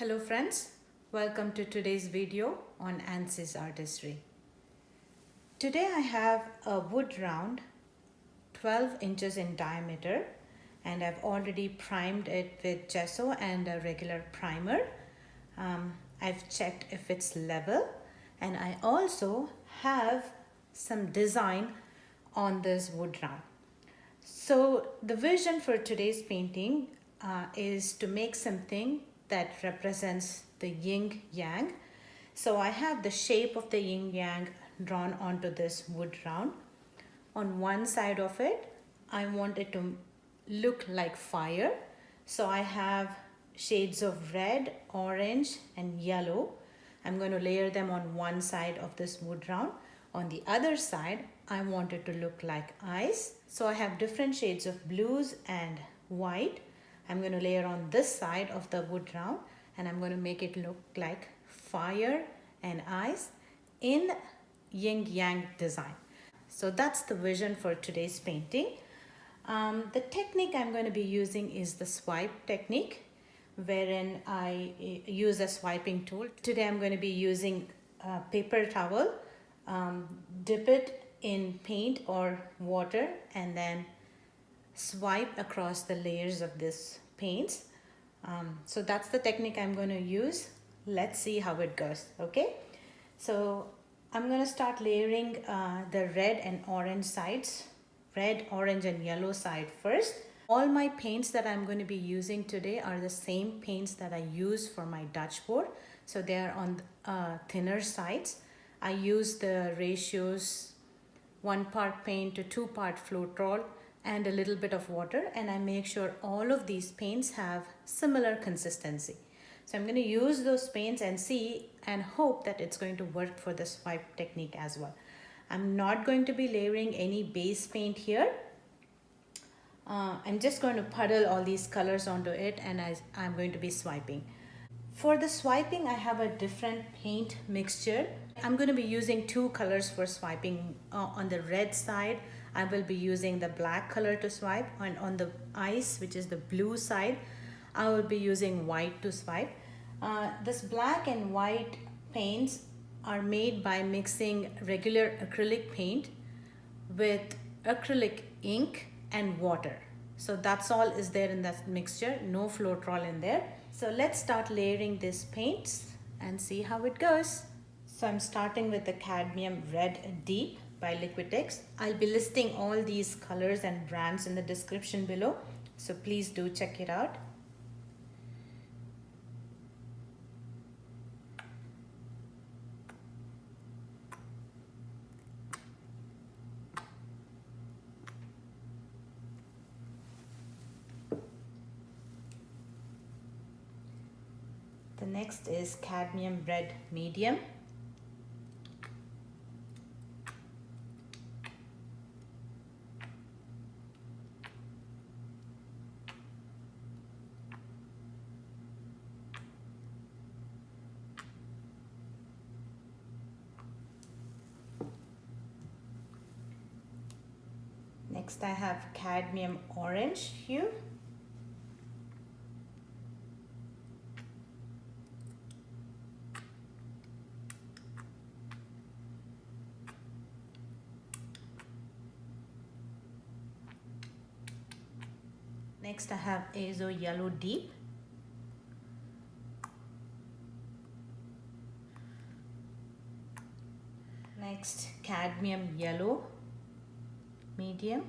Hello friends, welcome to today's video on ANSYS artistry. Today I have a wood round 12 inches in diameter and I've already primed it with gesso and a regular primer. I've checked if it's level and I also have some design on this wood round. So the vision for today's painting is to make something that represents the yin yang. So I have the shape of the yin yang drawn onto this wood round. On one side of it, I want it to look like fire. So I have shades of red, orange and yellow. I'm going to layer them on one side of this wood round. On the other side, I want it to look like ice. So I have different shades of blues and white. I'm going to layer on this side of the wood round and I'm going to make it look like fire and ice in yin yang design. So that's the vision for today's painting. The technique I'm going to be using is the swipe technique, wherein I use a swiping tool. Today I'm going to be using a paper towel, dip it in paint or water and then swipe across the layers of this paints. So that's the technique I'm going to use. Let's see how it goes. Okay, so I'm going to start layering the red and orange sides, red, orange and yellow side first. All my paints that I'm going to be using today are the same paints that I use for my Dutch board. So they are on thinner sides. I use the ratios 1 part paint to 2 part Floetrol and a little bit of water, and I make sure all of these paints have similar consistency. So I'm going to use those paints and see and hope that it's going to work for the swipe technique as well. I'm not going to be layering any base paint here. I'm just going to puddle all these colors onto it and I'm going to be swiping. For the swiping, I have a different paint mixture. I'm going to be using two colors for swiping. On the red side, I will be using the black color to swipe, and on the ice, which is the blue side, I will be using white to swipe. This black and white paints are made by mixing regular acrylic paint with acrylic ink and water. So that's all is there in that mixture, no Floetrol in there. So let's start layering these paints and see how it goes. So I'm starting with the Cadmium Red Deep by Liquitex. I'll be listing all these colors and brands in the description below, so please do check it out. The next is Cadmium Red Medium. Next I have Cadmium Orange hue. Next I have Azo Yellow Deep. Next Cadmium Yellow Medium.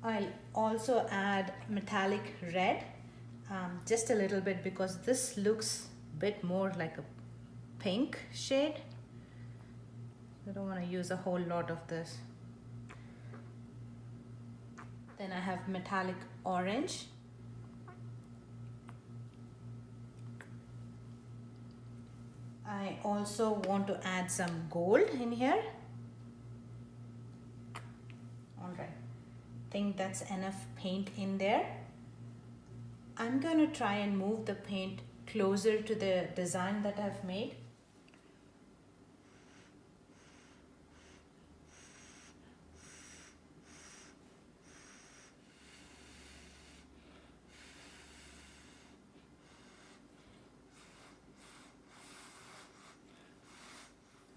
I'll also add Metallic Red, just a little bit because this looks a bit more like a pink shade. I don't want to use a whole lot of this. Then I have Metallic Orange. I also want to add some gold in here. Alright, I think that's enough paint in there. I'm going to try and move the paint closer to the design that I've made.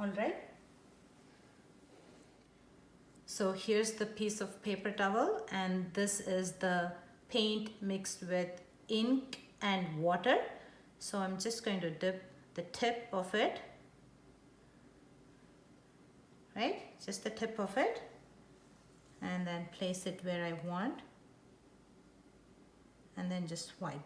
All right. So here's the piece of paper towel, and this is the paint mixed with ink and water. So I'm just going to dip the tip of it, right? Just the tip of it, and then place it where I want, and then just wipe.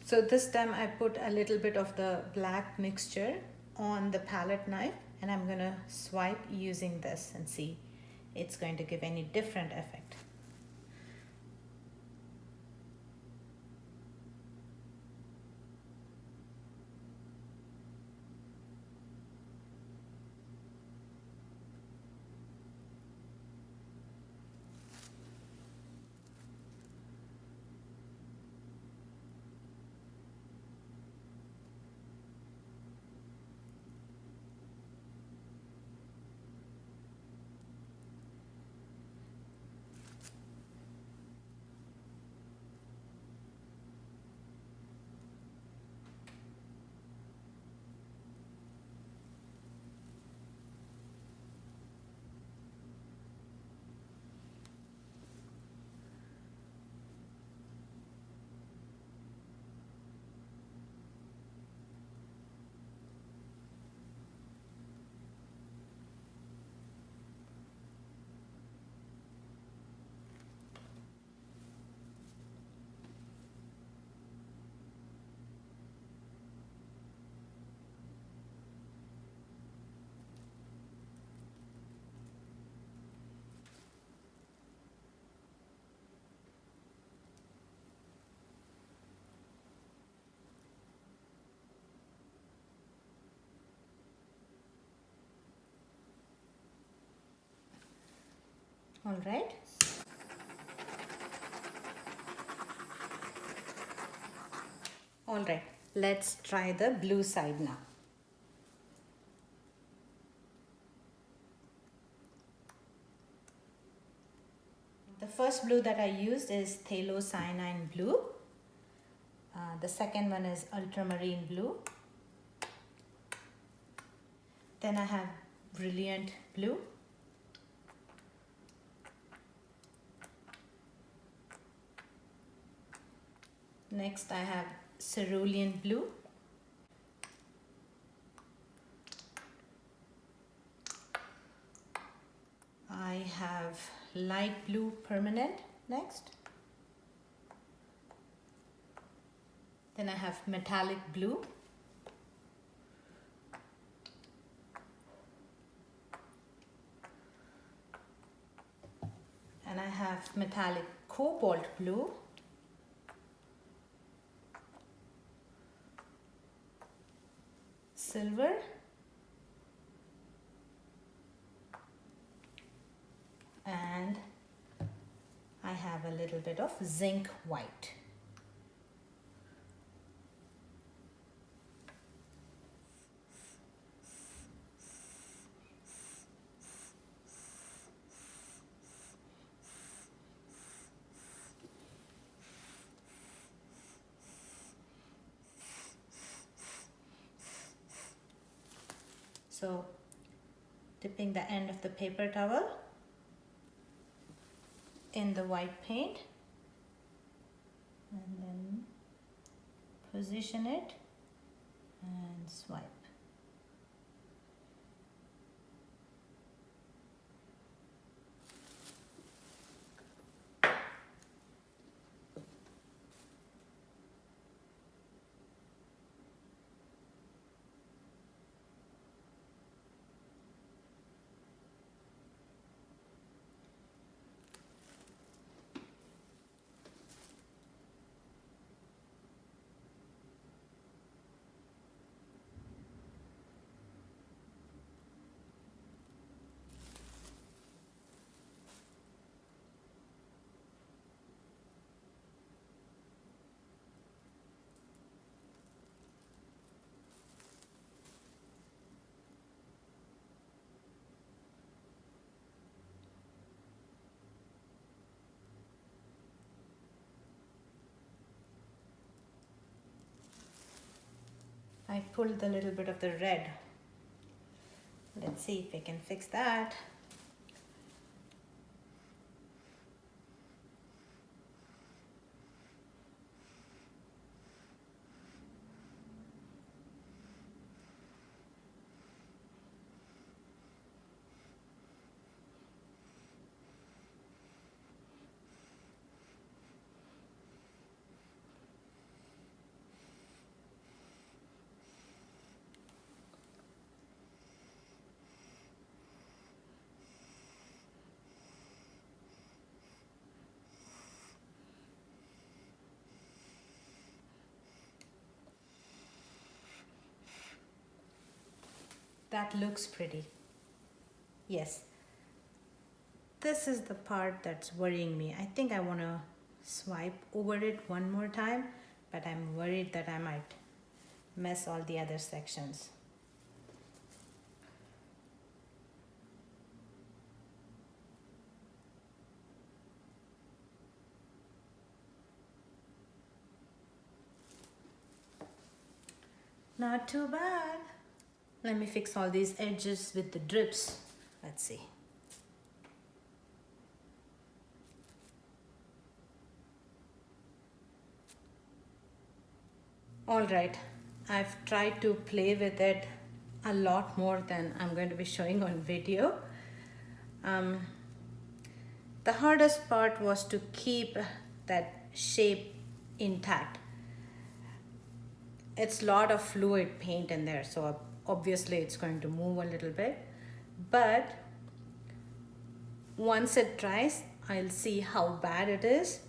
So this time I put a little bit of the black mixture on the palette knife, and I'm going to swipe using this and see it's going to give any different effect. All right. All right, let's try the blue side now. The first blue that I used is Phthalocyanine blue. The second one is Ultramarine blue. Then I have Brilliant blue. Next I have Cerulean blue. I have light blue permanent next. Then I have metallic blue. And I have metallic cobalt blue. Silver. And I have a little bit of zinc white. So dipping the end of the paper towel in the white paint and then position it and swipe. I pulled a little bit of the red. Let's see if I can fix that. That looks pretty. Yes. This is the part that's worrying me. I think I want to swipe over it one more time, but I'm worried that I might mess all the other sections. Not too bad. Let me fix all these edges with the drips. Let's see. All right, I've tried to play with it a lot more than I'm going to be showing on video. The hardest part was to keep that shape intact. It's a lot of fluid paint in there, so obviously it's going to move a little bit, but once it dries, I'll see how bad it is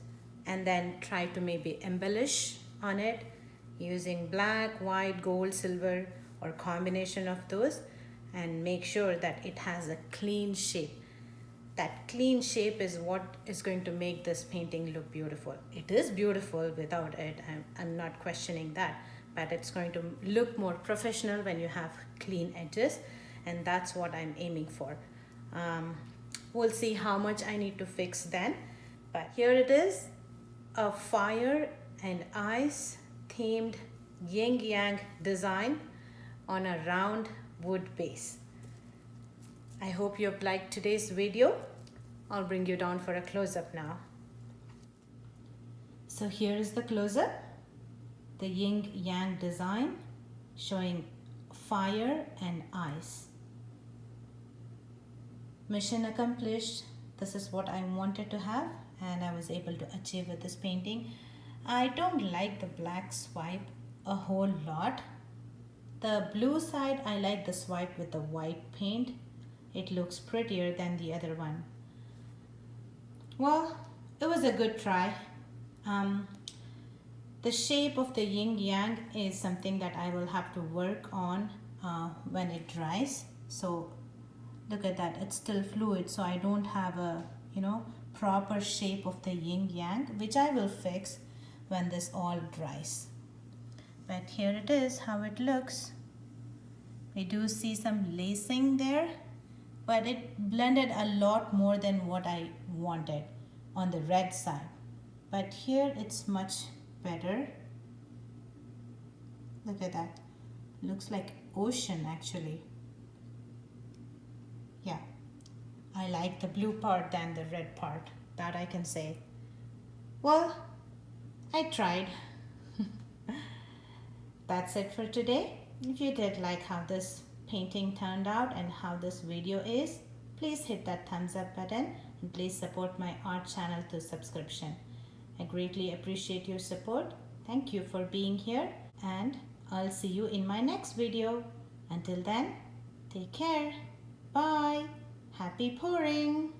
and then try to maybe embellish on it using black, white, gold, silver, or combination of those, and make sure that it has a clean shape. That clean shape is what is going to make this painting look beautiful. It is beautiful without it, I'm not questioning that, but it's going to look more professional when you have clean edges, and that's what I'm aiming for. We'll see how much I need to fix then, but here it is, a fire and ice themed yin yang design on a round wood base. I hope you have liked today's video. I'll bring you down for a close-up now. So here is the close-up. The yin yang design showing fire and ice. Mission accomplished. This is what I wanted to have and I was able to achieve with this painting. I don't like the black swipe a whole lot. The blue side, I like the swipe with the white paint. It looks prettier than the other one. Well, it was a good try. The shape of the yin yang is something that I will have to work on when it dries. So look at that, it's still fluid, so I don't have a proper shape of the yin yang, which I will fix when this all dries. But here it is, how it looks. We do see some lacing there, but it blended a lot more than what I wanted on the red side. But here it's much better. Look at that, looks like ocean actually. I like the blue part than the red part, that I can say. Well, I tried. That's it for today. If you did like how this painting turned out and how this video is, please hit that thumbs up button and please support my art channel through subscription. I greatly appreciate your support. Thank you for being here, and I'll see you in my next video. Until then, take care. Bye. Happy pouring.